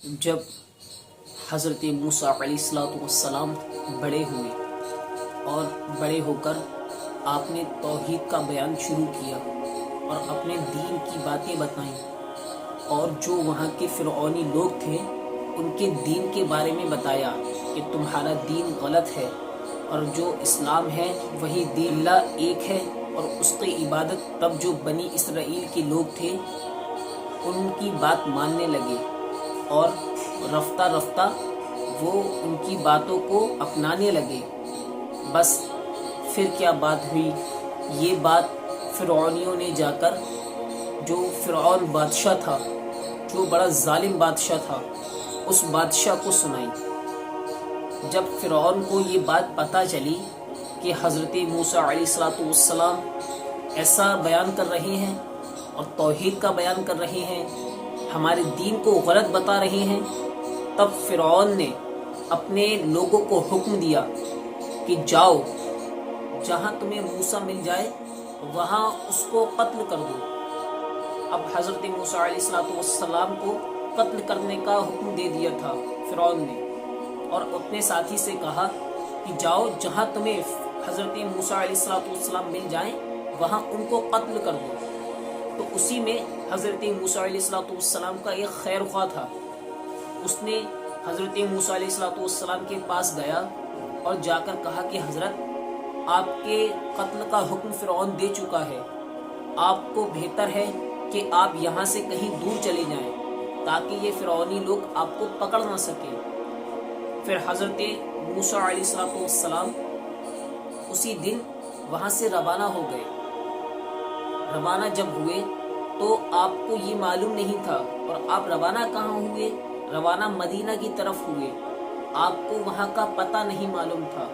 جب حضرت موسیٰ علیہ السلام بڑے ہوئے اور بڑے ہو کر آپ نے توحید کا بیان شروع کیا اور اپنے دین کی باتیں بتائیں، اور جو وہاں کے فرعونی لوگ تھے ان کے دین کے بارے میں بتایا کہ تمہارا دین غلط ہے اور جو اسلام ہے وہی دین، اللہ ایک ہے اور اس کی عبادت، تب جو بنی اسرائیل کے لوگ تھے ان کی بات ماننے لگے اور رفتہ رفتہ وہ ان کی باتوں کو اپنانے لگے۔ بس پھر کیا بات ہوئی، یہ بات فرعونیوں نے جا کر، جو فرعون بادشاہ تھا، جو بڑا ظالم بادشاہ تھا، اس بادشاہ کو سنائی۔ جب فرعون کو یہ بات پتہ چلی کہ حضرت موسیٰ علیہ السلام ایسا بیان کر رہے ہیں اور توحید کا بیان کر رہے ہیں، ہمارے دین کو غلط بتا رہے ہیں، تب فرعون نے اپنے لوگوں کو حکم دیا کہ جاؤ، جہاں تمہیں موسیٰ مل جائے وہاں اس کو قتل کر دو۔ اب حضرت موسیٰ علیہ السلام کو قتل کرنے کا حکم دے دیا تھا فرعون نے، اور اپنے ساتھی سے کہا کہ جاؤ، جہاں تمہیں حضرت موسیٰ علیہ السلام مل جائیں وہاں ان کو قتل کر دو۔ تو اسی میں حضرت موسیٰ علیہ السلام کا ایک خیر خواہ تھا، اس نے حضرت موسیٰ علیہ السلام کے پاس گیا اور جا کر کہا کہ حضرت، آپ کے قتل کا حکم فرعون دے چکا ہے، آپ کو بہتر ہے کہ آپ یہاں سے کہیں دور چلے جائیں تاکہ یہ فرعونی لوگ آپ کو پکڑ نہ سکیں۔ پھر حضرت موسیٰ علیہ السلام اسی دن وہاں سے روانہ ہو گئے۔ روانہ جب ہوئے تو آپ کو یہ معلوم نہیں تھا، اور آپ روانہ کہاں ہوئے؟ روانہ مدینہ کی طرف ہوئے۔ آپ کو وہاں کا پتہ نہیں معلوم تھا،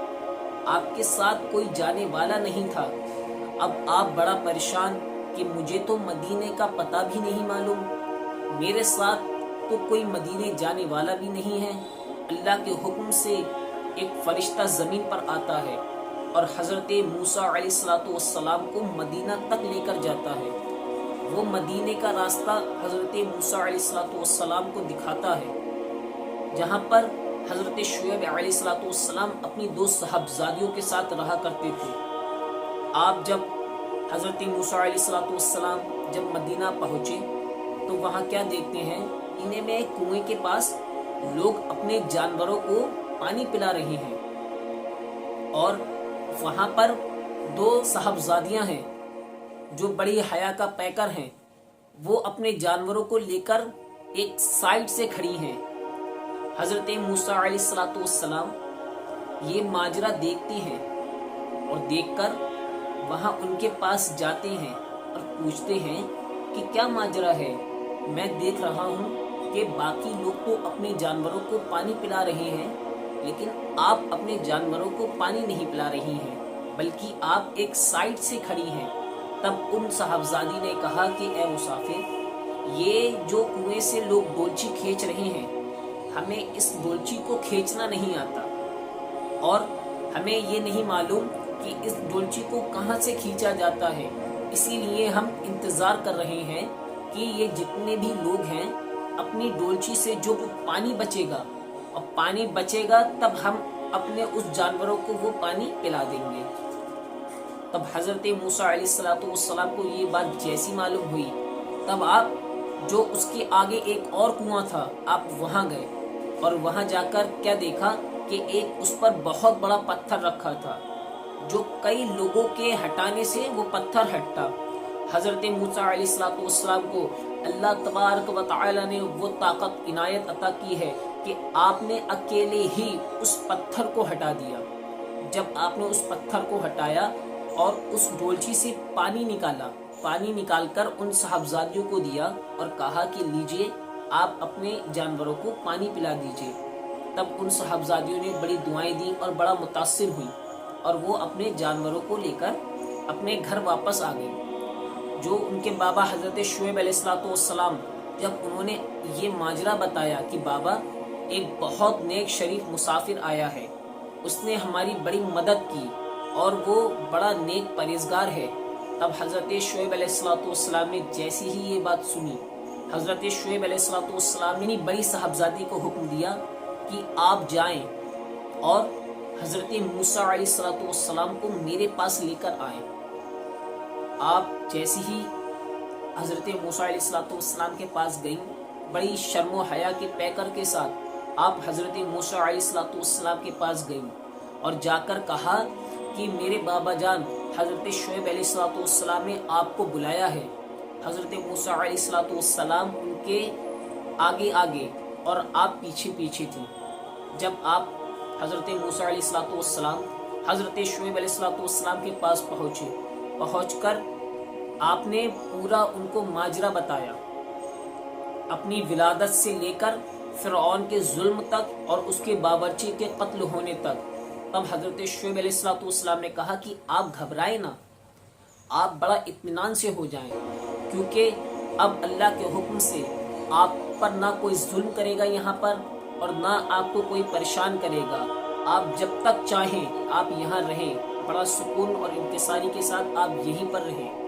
آپ کے ساتھ کوئی جانے والا نہیں تھا۔ اب آپ بڑا پریشان کہ مجھے تو مدینے کا پتہ بھی نہیں معلوم، میرے ساتھ تو کوئی مدینے جانے والا بھی نہیں ہے۔ اللہ کے حکم سے ایک فرشتہ زمین پر آتا ہے اور حضرت موسیٰ علیہ السلام کو مدینہ تک لے کر جاتا ہے۔ وہ مدینے کا راستہ حضرت موسیٰ علیہ السلام کو دکھاتا ہے، جہاں پر حضرت شعیب علیہ السلام اپنی دو صاحبزادیوں کے ساتھ رہا کرتے تھے۔ آپ جب حضرت موسیٰ علیہ السلام جب مدینہ پہنچے تو وہاں کیا دیکھتے ہیں، انہیں میں ایک کنویں کے پاس لوگ اپنے جانوروں کو پانی پلا رہے ہیں، اور وہاں پر دو صاحبزادیاں ہیں جو بڑی حیا کا پیکر ہیں، وہ اپنے جانوروں کو لے کر ایک سائڈ سے کھڑی ہیں۔ حضرت موسیٰ علیہ السلام یہ ماجرا دیکھتے ہیں اور دیکھ کر وہاں ان کے پاس جاتے ہیں اور پوچھتے ہیں کہ کیا ماجرا ہے؟ میں دیکھ رہا ہوں کہ باقی لوگ تو اپنے جانوروں کو پانی پلا رہے ہیں، لیکن آپ اپنے جانوروں کو پانی نہیں پلا رہی ہیں، بلکہ آپ ایک سائڈ سے کھڑی ہیں۔ تب ان صاحبزادی نے کہا کہ اے مسافر، یہ جو کنویں سے لوگ ڈولچی کھینچ رہے ہیں، ہمیں اس ڈولچی کو کھینچنا نہیں آتا، اور ہمیں یہ نہیں معلوم کہ اس ڈولچی کو کہاں سے کھینچا جاتا ہے، اسی لیے ہم انتظار کر رہے ہیں کہ یہ جتنے بھی لوگ ہیں اپنی ڈولچی سے جو پانی بچے گا، اور پانی بچے گا تب ہم اپنے اس جانوروں کو وہ پانی پلا دیں گے۔ تب حضرت موسیٰ علیہ السلام کو یہ بات جیسی معلوم ہوئی، تب آپ جو اس کے آگے ایک اور کنواں تھا، آپ وہاں گئے، اور وہاں جا کر کیا دیکھا کہ ایک اس پر بہت بڑا پتھر رکھا تھا، جو کئی لوگوں کے ہٹانے سے وہ پتھر ہٹا۔ حضرت موسیٰ علیہ السلام کو اللہ تبارک و تعالی نے وہ طاقت عنایت عطا کی ہے کہ آپ نے اکیلے ہی اس پتھر کو ہٹا دیا۔ جب آپ نے اس پتھر کو ہٹایا اور اس ڈولچی سے پانی نکالا، پانی نکال کر ان صاحبزادیوں کو دیا اور کہا کہ لیجئے، آپ اپنے جانوروں کو پانی پلا دیجئے، تب ان صاحبزادیوں نے بڑی دعائیں دی اور بڑا متاثر ہوئی، اور وہ اپنے جانوروں کو لے کر اپنے گھر واپس آ گئی۔ جو ان کے بابا حضرت شعیب علیہ السلام، جب انہوں نے یہ ماجرا بتایا کہ بابا، ایک بہت نیک شریف مسافر آیا ہے، اس نے ہماری بڑی مدد کی اور وہ بڑا نیک پرہیزگار ہے، تب حضرت شعیب علیہ السلام نے جیسی ہی یہ بات سنی حضرت شعیب علیہ السلام نے بڑی صاحبزادی کو حکم دیا کہ آپ جائیں اور حضرت موسیٰ علیہ السلام کو میرے پاس لے کر آئیں۔ آپ جیسے ہی حضرت موسیٰ علیہ السلام کے پاس گئیں، بڑی شرم و حیا کے پیکر کے ساتھ آپ حضرت موسیٰ علیہ السلام کے پاس گئیں اور جا کر کہا کہ میرے بابا جان حضرت شعیب علیہ السلام نے آپ کو بلایا ہے۔ حضرت موسیٰ علیہ السلام ان کے آگے آگے اور آپ پیچھے پیچھے تھے۔ جب آپ حضرت موسیٰ علیہ السلام حضرت شعیب علیہ السلام کے پاس پہنچ کر آپ نے پورا ان کو ماجرا بتایا، اپنی ولادت سے لے کر فرعون کے ظلم تک اور اس کے باورچی کے قتل ہونے تک۔ تب حضرت شعیب علیہ السلام نے کہا کہ آپ گھبرائیں نہ، آپ بڑا اطمینان سے ہو جائیں، کیونکہ اب اللہ کے حکم سے آپ پر نہ کوئی ظلم کرے گا یہاں پر اور نہ آپ کو کوئی پریشان کرے گا۔ آپ جب تک چاہیں آپ یہاں رہیں، بڑا سکون اور انکساری کے ساتھ آپ یہیں پر رہیں۔